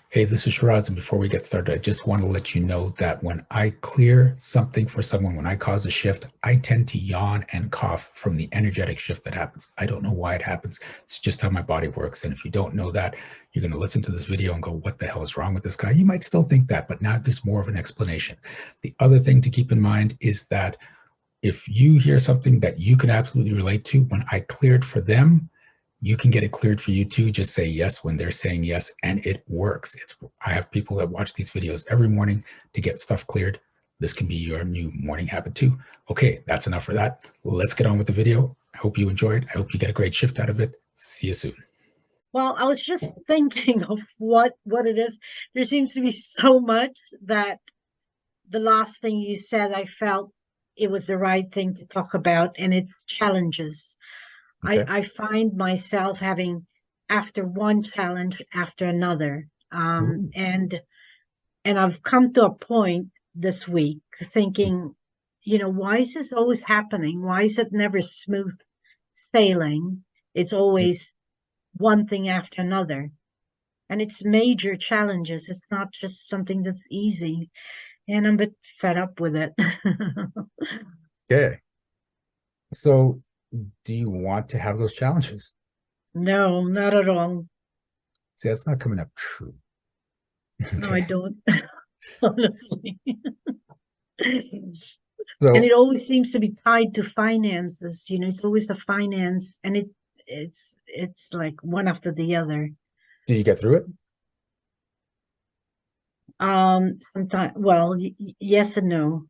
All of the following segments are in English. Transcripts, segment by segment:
Hey, this is Shiraz, and before we get started, I just want to let you know that when I clear something for someone, when I cause a shift, I tend to yawn and cough from the energetic shift that happens. I don't know why it happens. It's just how my body works. And if you don't know that, you're going to listen to this video and go, what the hell is wrong with this guy? You might still think that, but now there's more of an explanation. The other thing to keep in mind is that if you hear something that you can absolutely relate to, when I cleared for them, you can get it cleared for you too. Just say yes when they're saying yes, and it works. I have people that watch these videos every morning to get stuff cleared. This can be your new morning habit too. Okay, that's enough for that. Let's get on with the video. I hope you enjoy it. I hope you get a great shift out of it. See you soon. Well, I was just thinking of what it is. There seems to be so much that the last thing you said, I felt it was the right thing to talk about, and it's challenges. I Okay. I find myself having after one challenge after another, Ooh. and I've come to a point this week thinking, why is this always happening? Why is it never smooth sailing? It's always one thing after another. And it's major challenges. It's not just something that's easy. And I'm a bit fed up with it. Okay. So, do you want to have those challenges? No, not at all. See, that's not coming up true. No, Okay. I don't, honestly. And So, it always seems to be tied to finances. It's always the finance, and it's like one after the other. do you get through it? Sometimes, well, yes and no,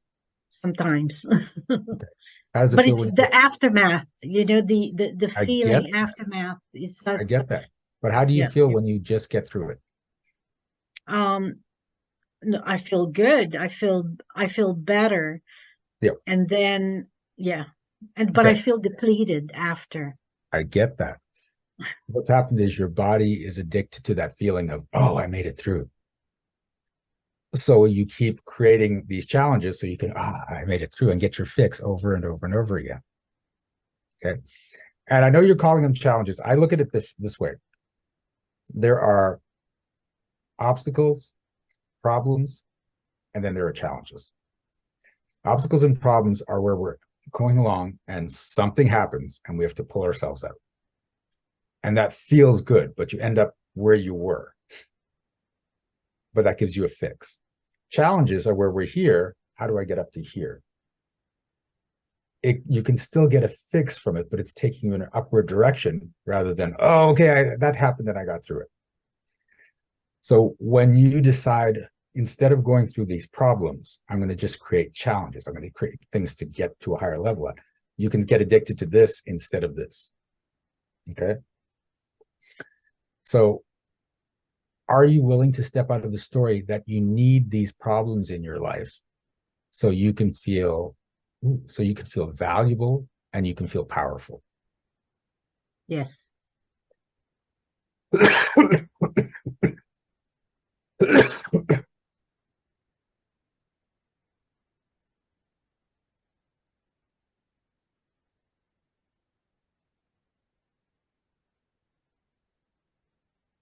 sometimes. Okay. How does it But feel it's when the aftermath, the I get feeling aftermath is such. I get that. But how do you Yeah. feel when you just get through it? Um, no, I feel good. I feel better. Yeah. And then yeah. But I Okay. feel depleted after. I get that. What's happened is your body is addicted to that feeling of, oh, I made it through. So you keep creating these challenges so you can, I made it through and get your fix over and over and over again. Okay. And I know you're calling them challenges. I look at it this way. There are obstacles, problems, and then there are challenges. Obstacles and problems are where we're going along and something happens and we have to pull ourselves out. And that feels good, but you end up where you were, but that gives you a fix. Challenges are where we're here. How do I get up to here? You can still get a fix from it, but it's taking you in an upward direction rather than, oh, okay, that happened and I got through it. So when you decide, instead of going through these problems, I'm going to just create challenges, I'm going to create things to get to a higher level, you can get addicted to this instead of this. Okay. So are you willing to step out of the story that you need these problems in your life so you can feel valuable and you can feel powerful? Yes.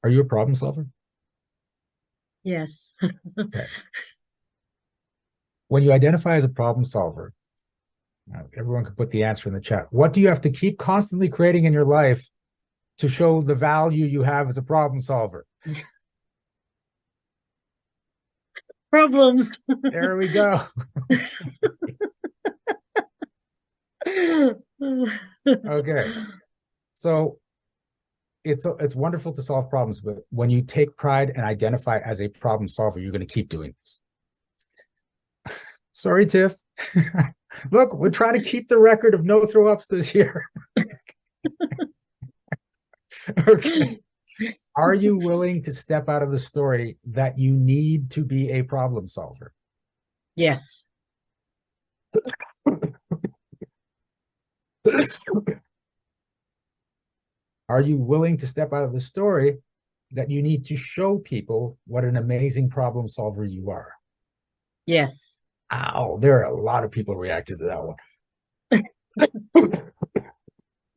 Are you a problem solver? Yes. Okay. When you identify as a problem solver, everyone can put the answer in the chat. What do you have to keep constantly creating in your life to show the value you have as a problem solver? Problems. There we go. Okay. So it's wonderful to solve problems, but when you take pride and identify as a problem solver, you're going to keep doing this. Sorry, Tiff. Look, we're trying to keep the record of no throw ups this year. Okay. Are you willing to step out of the story that you need to be a problem solver? Yes. Are you willing to step out of the story that you need to show people what an amazing problem solver you are? Yes. Ow, there are a lot of people reacted to that one.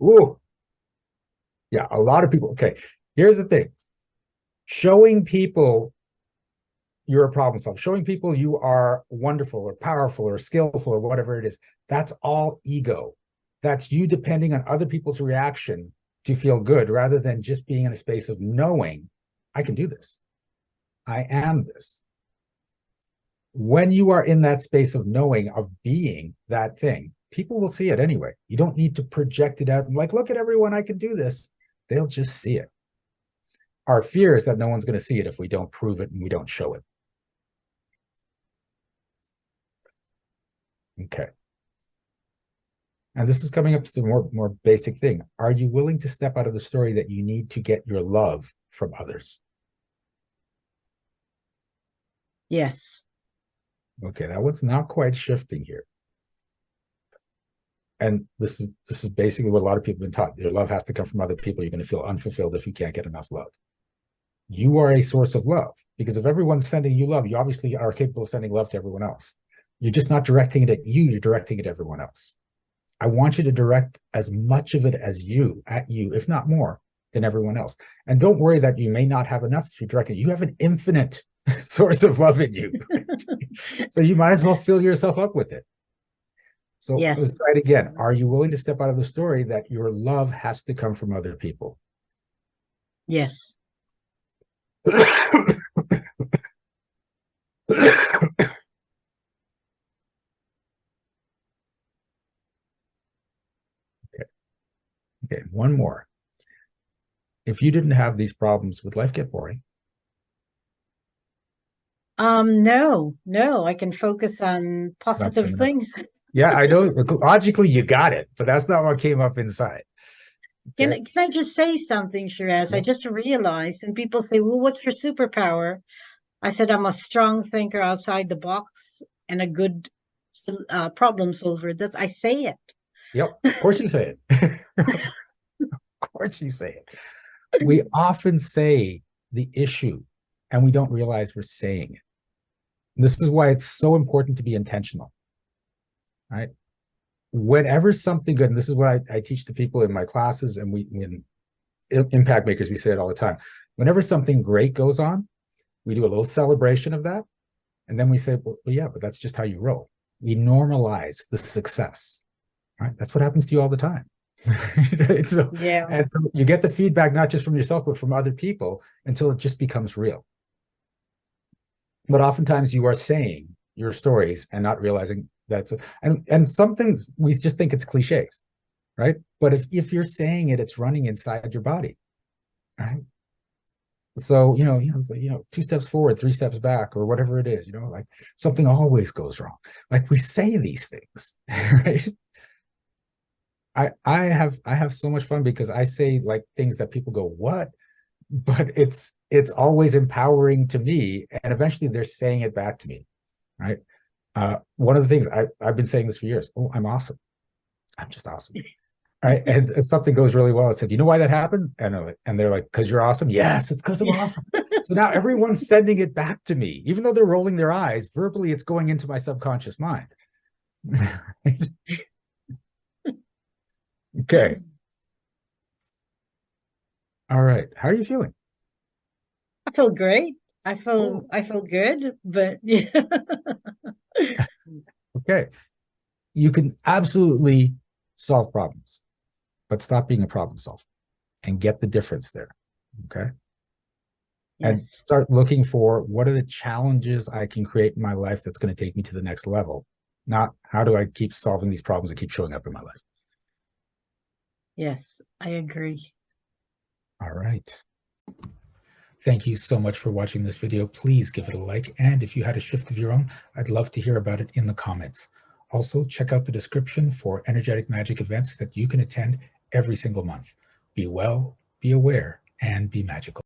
Ooh, yeah, a lot of people. Okay, here's the thing. Showing people you're a problem solver, showing people you are wonderful or powerful or skillful or whatever it is, that's all ego. That's you depending on other people's reaction to feel good, rather than just being in a space of knowing, I can do this. I am this. When you are in that space of knowing, of being that thing, people will see it anyway. You don't need to project it out like, look at everyone, I can do this. They'll just see it. Our fear is that no one's going to see it if we don't prove it and we don't show it. Okay. And this is coming up to the more basic thing. Are you willing to step out of the story that you need to get your love from others? Yes. Okay, that one's not quite shifting here. And this is basically what a lot of people have been taught. Your love has to come from other people. You're going to feel unfulfilled if you can't get enough love. You are a source of love, because if everyone's sending you love, you obviously are capable of sending love to everyone else. You're just not directing it at you, you're directing it at everyone else. I want you to direct as much of it as you, at you, if not more, than everyone else. And don't worry that you may not have enough if you direct it. You have an infinite source of love in you. So you might as well fill yourself up with it. So yes. Let's try it again. Are you willing to step out of the story that your love has to come from other people? Yes. Okay, one more. If you didn't have these problems, would life get boring? No, I can focus on positive things. Yeah, I know. Logically, you got it, but that's not what came up inside. Okay. Can I just say something, Shiraz? Yeah. I just realized, and people say, well, what's your superpower? I said, I'm a strong thinker outside the box and a good problem solver. I say it. Yep, of course you say it. Of course you say it. We often say the issue, and we don't realize we're saying it. And this is why it's so important to be intentional, right? Whenever something good, and this is what I teach to people in my classes, and in Impact Makers, we say it all the time. Whenever something great goes on, we do a little celebration of that. And then we say, well, yeah, but that's just how you roll. We normalize the success, right? That's what happens to you all the time. So, yeah. And so you get the feedback, not just from yourself, but from other people, until it just becomes real. But oftentimes you are saying your stories and not realizing that's, and some things we just think it's cliches, right? But if you're saying it, it's running inside your body, right? So, you know, 2 steps forward, 3 steps back, or whatever it is, you know, like something always goes wrong. Like we say these things, right? I have so much fun because I say like things that people go, what? But it's always empowering to me. And eventually they're saying it back to me, right? One of the things I've been saying this for years, oh, I'm awesome. I'm just awesome. Right. And if something goes really well, I said, do you know why that happened? And they're like, because you're awesome. Yes, it's because I'm awesome. So now everyone's sending it back to me, even though they're rolling their eyes. Verbally, it's going into my subconscious mind. Okay. All right. How are you feeling? I feel great. I feel good, but yeah. Okay. You can absolutely solve problems, but stop being a problem solver and get the difference there. Okay. Yes. And start looking for what are the challenges I can create in my life that's going to take me to the next level, not how do I keep solving these problems that keep showing up in my life. Yes, I agree. All right. Thank you so much for watching this video. Please give it a like. And if you had a shift of your own, I'd love to hear about it in the comments. Also, check out the description for energetic magic events that you can attend every single month. Be well, be aware, and be magical.